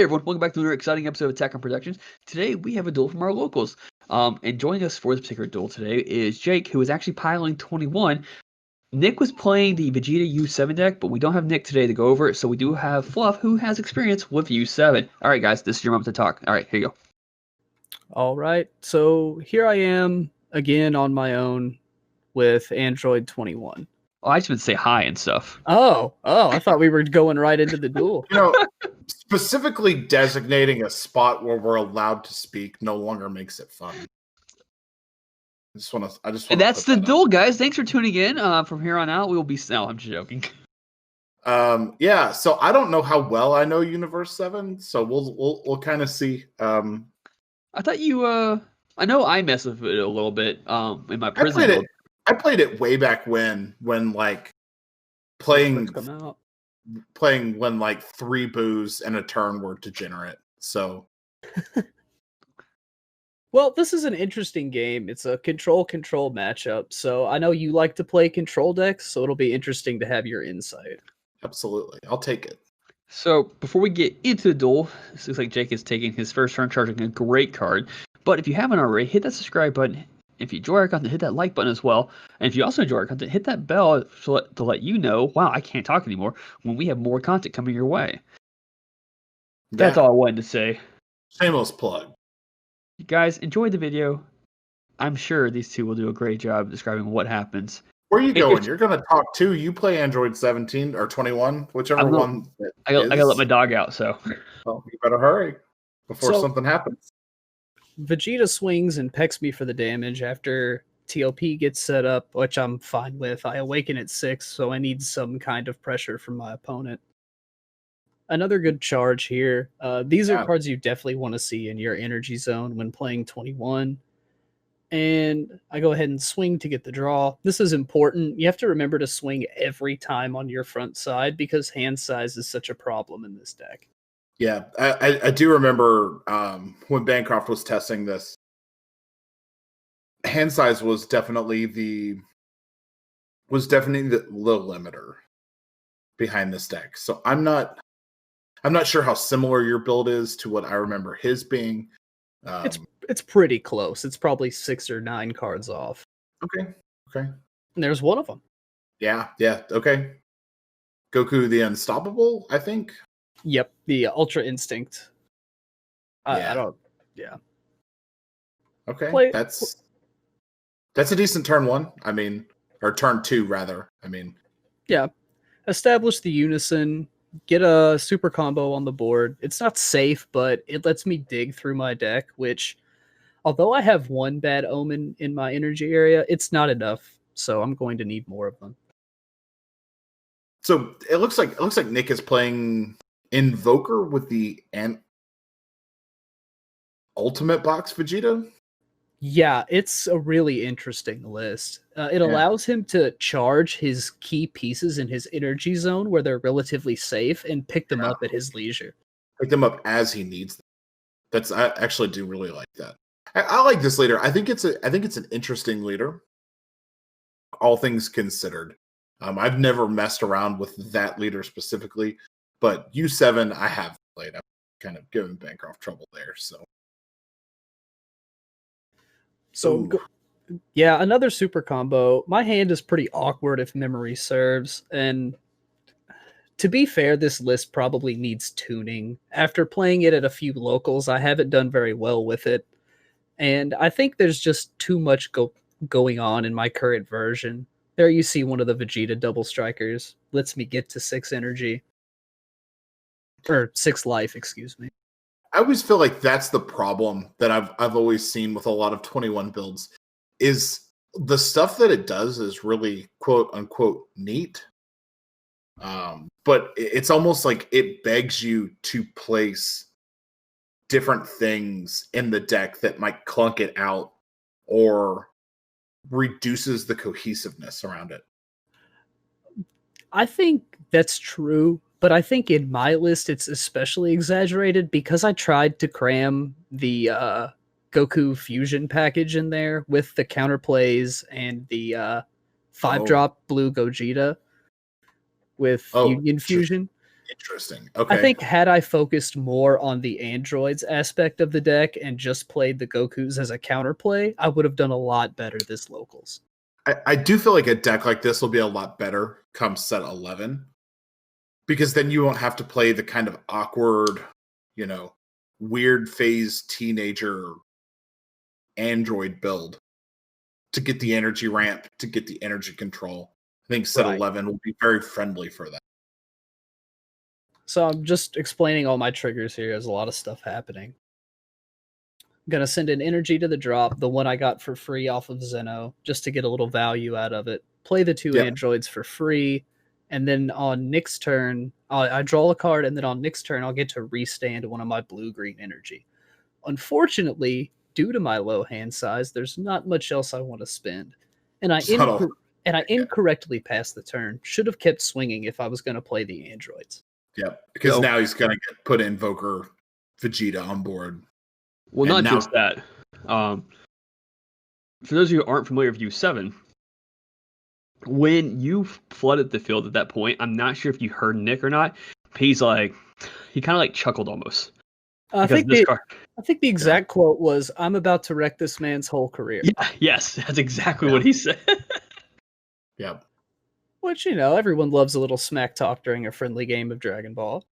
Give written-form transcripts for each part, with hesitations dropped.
Hey everyone, welcome back to another exciting episode of Attack on Productions. Today we have a duel from our locals. And joining us for this particular duel today is Jake, who is actually piloting 21. Nick was playing the Vegeta U7 deck, but we don't have Nick today to go over it, so we do have Fluff, who has experience with U7. Alright guys, this is your moment to talk. Alright, here you go. Alright, so here I am again on my own with Android 21. Oh, I just would say hi and stuff. Oh, I thought we were going right into the duel. You know, specifically designating a spot where we're allowed to speak no longer makes it fun. I just want to. And that's the duel, guys. Thanks for tuning in. From here on out, we will be. No, I'm just joking. Yeah. So I don't know how well I know Universe 7, so we'll kind of see. I thought you. I know I mess with it a little bit. In my prison build. I played it way back when like playing when like 3 boos and a turn were degenerate. So well, this is an interesting game. It's a control matchup. So I know you like to play control decks, so it'll be interesting to have your insight. Absolutely. I'll take it. So before we get into the duel, this looks like Jake is taking his first turn charging a great card. But if you haven't already, hit that subscribe button. If you enjoy our content, hit that like button as well. And if you also enjoy our content, hit that bell to let you know, wow, I can't talk anymore, when we have more content coming your way. That's all I wanted to say. Shameless plug. You guys, enjoy the video. I'm sure these two will do a great job describing what happens. Where are you going? You're going to talk too. You play Android 17 or 21, whichever one. I gotta let my dog out, so. Well, you better hurry before something happens. Vegeta swings and pecks me for the damage after TOP gets set up, which I'm fine with. I awaken at 6, so I need some kind of pressure from my opponent. Another good charge here. These are cards you definitely want to see in your energy zone when playing 21. And I go ahead and swing to get the draw. This is important. You have to remember to swing every time on your front side because hand size is such a problem in this deck. Yeah, I do remember when Bancroft was testing this. Hand size was definitely the limiter behind this deck. So I'm not sure how similar your build is to what I remember his being. It's pretty close. It's probably 6 or 9 cards off. Okay. And there's one of them. Yeah. Okay. Goku the Unstoppable, I think. Yep, the Ultra Instinct. I don't. Yeah. Okay, that's a decent turn 1. I mean, or turn 2 rather. I mean, yeah. Establish the unison. Get a super combo on the board. It's not safe, but it lets me dig through my deck. Which, although I have one bad omen in my energy area, it's not enough. So I'm going to need more of them. So it looks like Nick is playing Invoker with the Ultimate Box Vegeta? Yeah, it's a really interesting list. It allows him to charge his key pieces in his energy zone where they're relatively safe and pick them up at his leisure. Pick them up as he needs them. I actually do really like that. I like this leader. I think it's an interesting leader. All things considered. I've never messed around with that leader specifically. But U7, I have played. I'm kind of giving Bancroft trouble there. So yeah, another super combo. My hand is pretty awkward if memory serves. And to be fair, this list probably needs tuning. After playing it at a few locals, I haven't done very well with it. And I think there's just too much going on in my current version. There you see one of the Vegeta double strikers. Lets me get to 6 energy. Or 6 life, excuse me. I always feel like that's the problem that I've always seen with a lot of 21 builds is the stuff that it does is really quote unquote neat. But it's almost like it begs you to place different things in the deck that might clunk it out or reduces the cohesiveness around it. I think that's true. But I think in my list, it's especially exaggerated because I tried to cram the Goku Fusion package in there with the counterplays and the 5-drop blue Gogeta with Union Fusion. Interesting. Okay. I think had I focused more on the androids aspect of the deck and just played the Gokus as a counterplay, I would have done a lot better this locals. I do feel like a deck like this will be a lot better come set 11. Because then you won't have to play the kind of awkward, weird phase teenager android build to get the energy ramp, to get the energy control. I think set 11 will be very friendly for that. So I'm just explaining all my triggers here. There's a lot of stuff happening. I'm going to send an energy to the drop, the one I got for free off of Zeno, just to get a little value out of it. Play the 2 androids for free. And then on Nick's turn, I draw a card, and then on Nick's turn, I'll get to restand one of my blue-green energy. Unfortunately, due to my low hand size, there's not much else I want to spend. And I incorrectly passed the turn. Should have kept swinging if I was going to play the androids. Yep, because now he's going to put Invoker Vegeta on board. Well, and not just that. For those of you who aren't familiar with U7, when you flooded the field at that point, I'm not sure if you heard Nick or not. He kind of like chuckled almost. I think the exact quote was, "I'm about to wreck this man's whole career." Yeah, yes, that's exactly what he said. Yep. Which, everyone loves a little smack talk during a friendly game of Dragon Ball.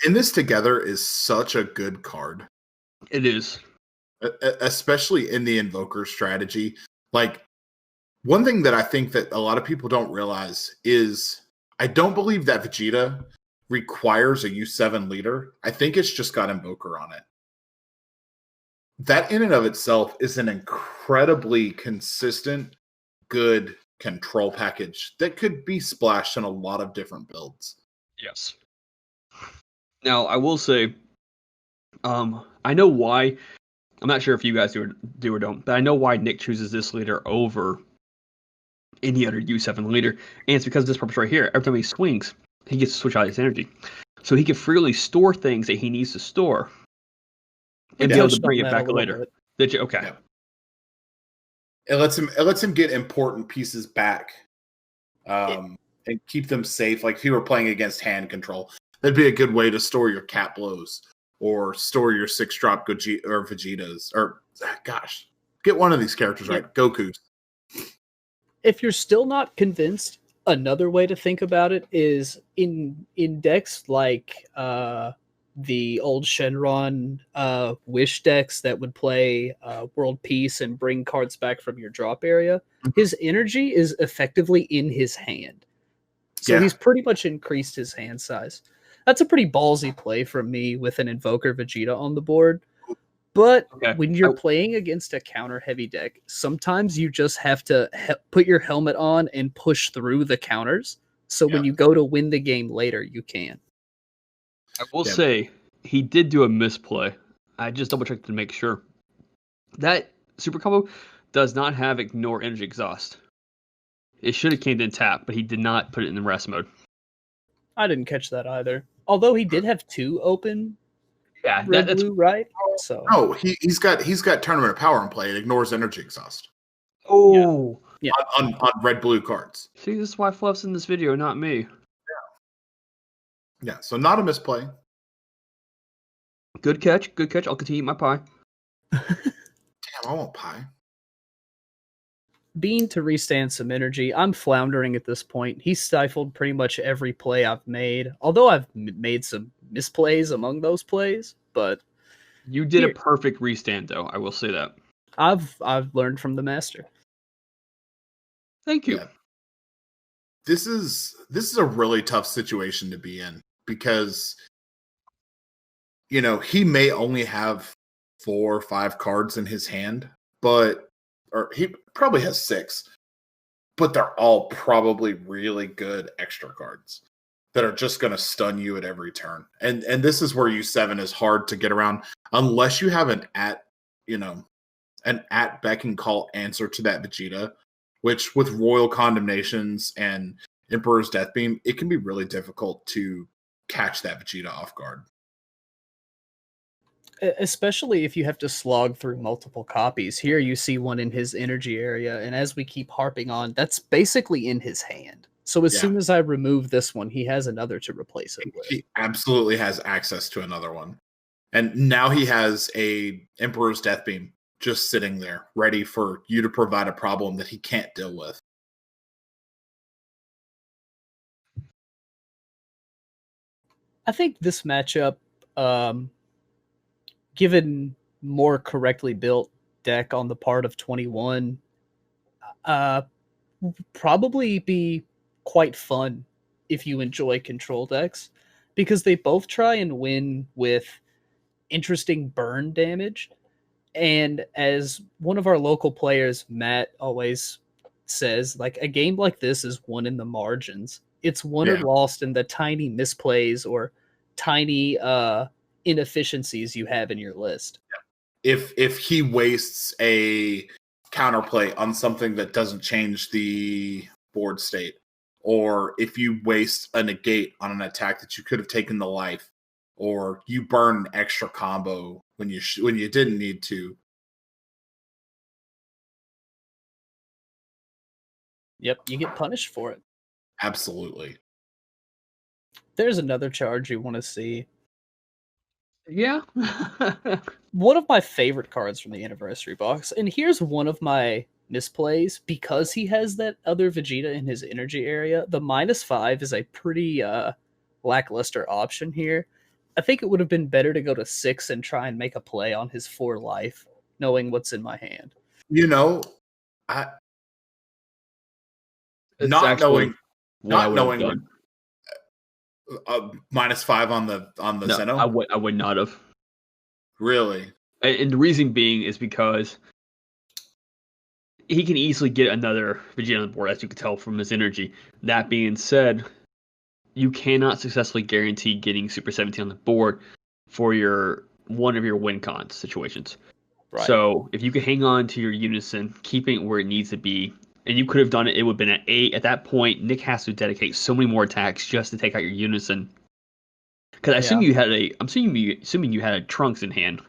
And this together is such a good card. It is. Especially in the Invoker strategy. Like, one thing that I think that a lot of people don't realize is I don't believe that Vegeta requires a U7 leader. I think it's just got Invoker on it. That in and of itself is an incredibly consistent, good control package that could be splashed in a lot of different builds. Yes. Now, I will say, I know why. I'm not sure if you guys do or don't, but I know why Nick chooses this leader over any other U7 leader, and it's because of this purpose right here. Every time he swings, he gets to switch out his energy. So he can freely store things that he needs to store and be able to bring it back later. Did you? Okay. Yeah. It lets him get important pieces back and keep them safe. Like if you were playing against hand control, that'd be a good way to store your cat blows or store your 6-drop Vegetas. Or, gosh, get one of these characters right. Goku's. If you're still not convinced, another way to think about it is in decks like the old Shenron Wish decks that would play World Peace and bring cards back from your drop area, his energy is effectively in his hand. So he's pretty much increased his hand size. That's a pretty ballsy play from me with an Invoker Vegeta on the board. But when you're playing against a counter-heavy deck, sometimes you just have to put your helmet on and push through the counters. So when you go to win the game later, you can. I will say, he did do a misplay. I just double-checked to make sure. That super combo does not have Ignore Energy Exhaust. It should have came in tap, but he did not put it in the rest mode. I didn't catch that either. Although he did have 2 open. Yeah, that's blue, right? So he's got Tournament of Power in play. It ignores Energy Exhaust. Oh, yeah. On red blue cards. See, this is why Fluff's in this video, not me. Yeah. So not a misplay. Good catch. Good catch. I'll continue to eat my pie. Damn, I want pie. Bean to restand some energy. I'm floundering at this point. He stifled pretty much every play I've made. Although I've made some misplays among those plays, but you did a perfect restand, though. I will say that. I've learned from the master. Thank you. Yeah. This is a really tough situation to be in because he may only have 4 or 5 cards in his hand, or he probably has 6, but they're all probably really good extra cards that are just going to stun you at every turn. And this is where U7 is hard to get around unless you have an at beck and call answer to that Vegeta, which with Royal Condemnations and Emperor's Death Beam, it can be really difficult to catch that Vegeta off guard. Especially if you have to slog through multiple copies. Here you see one in his energy area, and as we keep harping on, that's basically in his hand. So as Yeah. soon as I remove this one, he has another to replace it with. He absolutely has access to another one. And now he has a Emperor's Death Beam just sitting there, ready for you to provide a problem that he can't deal with. I think this matchup, given more correctly built deck on the part of 21, probably be quite fun if you enjoy control decks, because they both try and win with interesting burn damage. And as one of our local players, Matt, always says, like, a game like this is won in the margins. It's won or lost in the tiny misplays or tiny inefficiencies you have in your list. If he wastes a counterplay on something that doesn't change the board state, or if you waste a negate on an attack that you could have taken to life, or you burn an extra combo when you didn't need to. Yep, you get punished for it. Absolutely. There's another charge you want to see. Yeah. One of my favorite cards from the anniversary box, and here's one of my misplays, because he has that other Vegeta in his energy area. The -5 is a pretty lackluster option here. I think it would have been better to go to 6 and try and make a play on his 4 life, knowing what's in my hand. You know, not knowing done. -5 on the No, Zeno. I would not have. Really? And the reason being is because he can easily get another Vegeta on the board, as you can tell from his energy. That being said, you cannot successfully guarantee getting Super 17 on the board for one of your win con situations. Right. So if you can hang on to your Unison, keeping it where it needs to be, and you could have done it, it would have been at 8. At that point, Nick has to dedicate so many more attacks just to take out your Unison. Because I assume you had assuming you had a Trunks in hand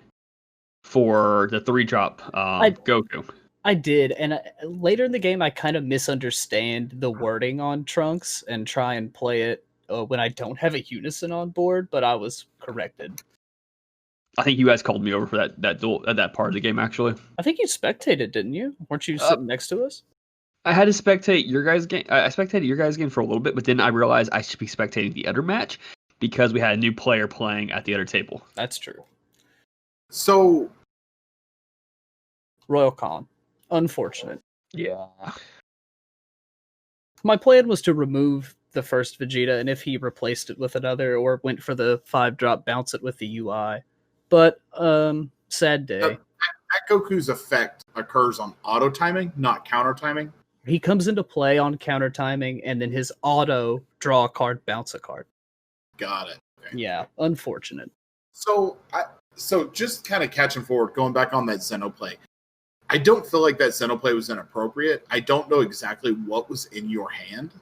for the 3-drop Goku. I did, and later in the game, I kind of misunderstand the wording on Trunks and try and play it when I don't have a Unison on board, but I was corrected. I think you guys called me over for that duel at that part of the game, actually. I think you spectated, didn't you? Weren't you sitting next to us? I had to spectate your guys' game. I spectated your guys' game for a little bit, but then I realized I should be spectating the other match because we had a new player playing at the other table. That's true. So, Royal Con. Unfortunate. Yeah. My plan was to remove the first Vegeta, and if he replaced it with another or went for the 5-drop, bounce it with the UI. But, sad day. That Goku's effect occurs on auto timing, not counter timing. He comes into play on counter timing, and then his auto draw a card, bounce a card. Got it. Okay. Yeah, unfortunate. So just kind of catching forward, going back on that Xenoplay. I don't feel like that Xenoplay was inappropriate. I don't know exactly what was in your hand,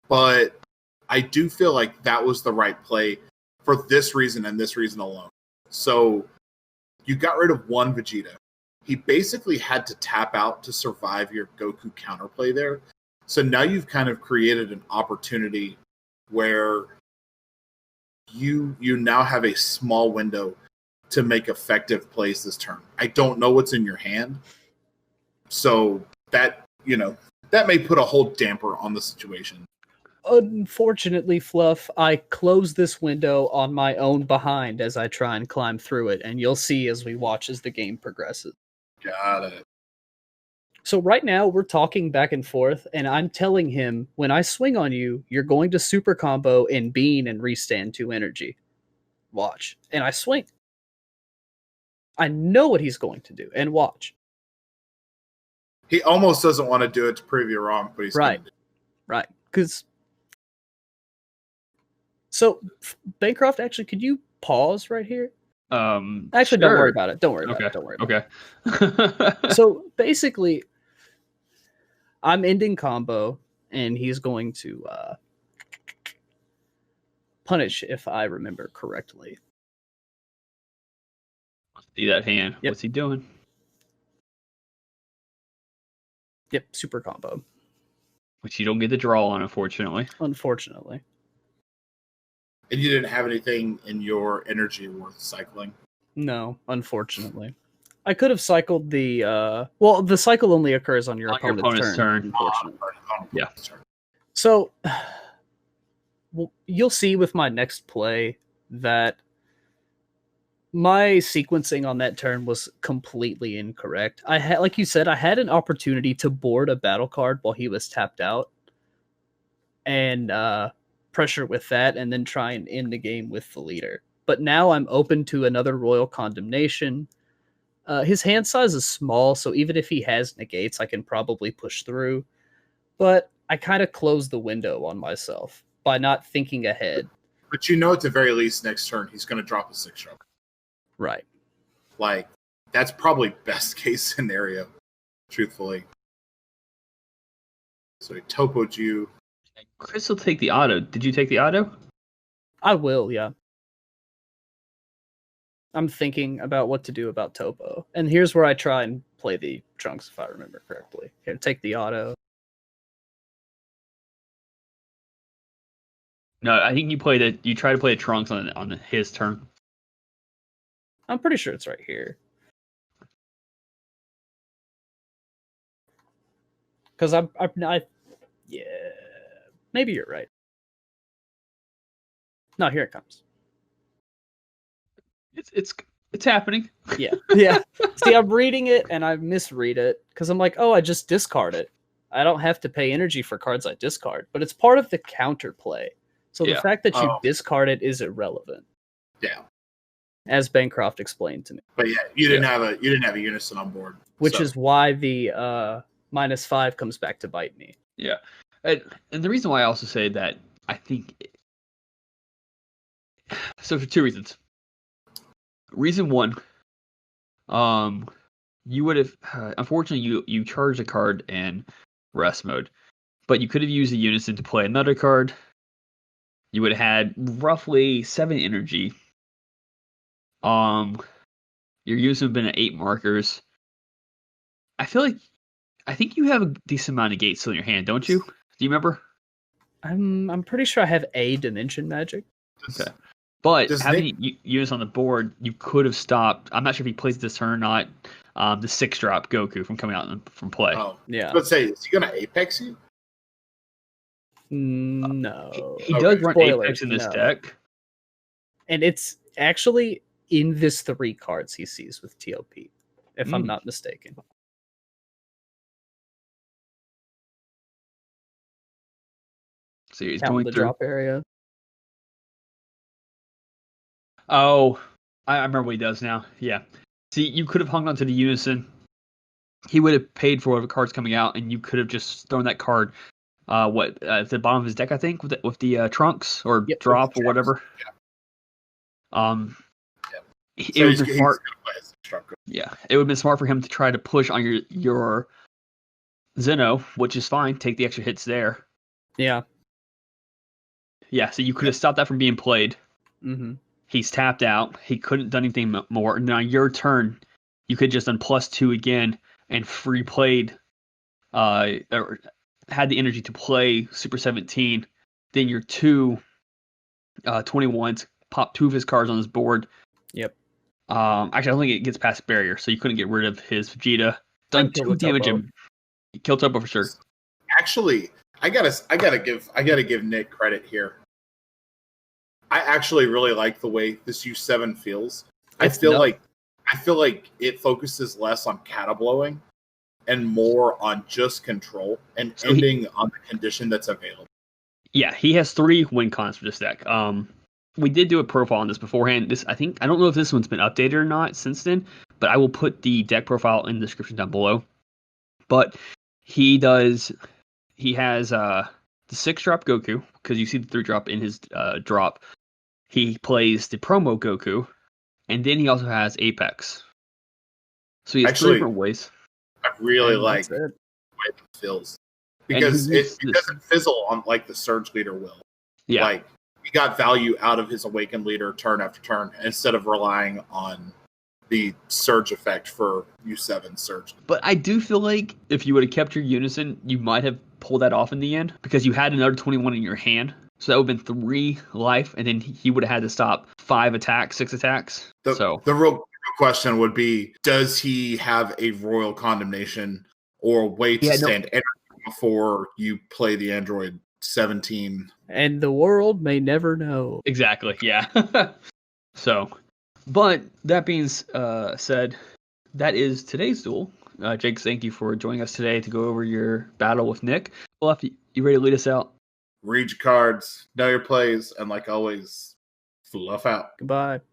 but I do feel like that was the right play for this reason and this reason alone. So you got rid of one Vegeta. He basically had to tap out to survive your Goku counterplay there. So now you've kind of created an opportunity where you now have a small window to make effective plays this turn. I don't know what's in your hand. So that may put a whole damper on the situation. Unfortunately, Fluff, I close this window on my own behind as I try and climb through it, and you'll see as we watch as the game progresses. Got it. So right now, we're talking back and forth, and I'm telling him, when I swing on you, you're going to super combo and bean and restand 2 energy. Watch. And I swing. I know what he's going to do, and watch. He almost doesn't want to do it to prove you wrong, but he's right. Right. Because... So, Bancroft, actually, could you pause right here? Actually, sure. Don't worry about it. Don't worry about it. Don't worry about it. So, basically, I'm ending combo, and he's going to punish, if I remember correctly. See that hand. Yep. What's he doing? Yep, super combo. which you don't get the draw on, unfortunately. Unfortunately. And you didn't have anything in your energy worth cycling? No, unfortunately. I could have cycled the well, the cycle only occurs on your opponent's turn. Unfortunately. Yeah. So well, you'll see with my next play that my sequencing on that turn was completely incorrect. I had, like you said, I had an opportunity to board a battle card while he was tapped out and pressure with that, and then try and end the game with the leader. But now I'm open to another Royal Condemnation. His hand size is small, so even if he has negates, I can probably push through. But I kind of closed the window on myself by not thinking ahead. But you know, at the very least, next turn, he's going to drop a 6-drop. Right. Like, that's probably best case scenario, truthfully. So he topoed you. Chris will take the auto. Did you take the auto? I will, yeah. I'm thinking about what to do about Topo. And here's where I try and play the Trunks, if I remember correctly. Here, take the auto. No, I think you try to play the Trunks on his turn. I'm pretty sure it's right here. Because yeah, maybe you're right. No, here it comes. It's happening. Yeah. See, I'm reading it and I misread it because I'm like, oh, I just discard it. I don't have to pay energy for cards I discard, but it's part of the counterplay. So the fact that you discard it is irrelevant. Yeah. As Bancroft explained to me. But yeah, you didn't have a unison on board. Which is why the -5 comes back to bite me. Yeah. And the reason why I also say that, I think... So for two reasons. Reason one, you would have... unfortunately, you charged a card in rest mode. But you could have used a unison to play another card. You would have had roughly 7 energy. Your unison would have been at 8 markers. I think you have a decent amount of gates still in your hand, don't you? Do you remember? I'm pretty sure I have a dimension magic. Okay. But having units on the board, you could have stopped. I'm not sure if he plays this turn or not. The 6-drop Goku from coming out from play. Oh, yeah. Let's say, is he going to Apex you? No. He does run Apex in this deck. And it's actually in this 3 cards he sees with TOP, if I'm not mistaken. So he's Count going the through drop area. Oh, I remember what he does now. Yeah. See, you could have hung on to the unison. He would have paid for whatever card's coming out, and you could have just thrown that card at the bottom of his deck, I think, with the Trunks or drop or whatever. Yeah. It would have been smart. Yeah, it would have been smart for him to try to push on your Zeno, which is fine. Take the extra hits there. Yeah. Yeah, so you could have stopped that from being played. Mm-hmm. He's tapped out. He couldn't done anything more. And on your turn, you could just done +2 again and free played, or had the energy to play Super 17. Then your 2 21s, pop 2 of his cards on his board. Yep. Actually, I don't think it gets past barrier, so you couldn't get rid of his Vegeta. Done 2 damage and killed Topo for sure. Actually, I gotta give Nick credit here. I actually really like the way this U7 feels. I feel like it focuses less on kata blowing and more on just control and ending on the condition that's available. Yeah, he has 3 win cons for this deck. We did do a profile on this beforehand. I don't know if this one's been updated or not since then, but I will put the deck profile in the description down below. But he has the 6-drop Goku, because you see the 3-drop in his drop. He plays the promo Goku, and then he also has Apex. So he has 3 different ways. I really like the way it feels. Because it doesn't fizzle on like the Surge Leader will. Yeah. Like, he got value out of his Awakened Leader turn after turn, instead of relying on the Surge effect for U7 Surge. But I do feel like if you would have kept your Unison, you might have pull that off in the end because you had another 21 in your hand. So that would have been 3 life, and then he would have had to stop 5 attacks, 6 attacks. The real question would be, does he have a royal condemnation or a way to stand energy before you play the Android 17? And the world may never know. Exactly, yeah. So, but that being said, that is today's duel. Jake, thank you for joining us today to go over your battle with Nick. Well, you ready to lead us out? Read your cards, know your plays, and like always, fluff out. Goodbye.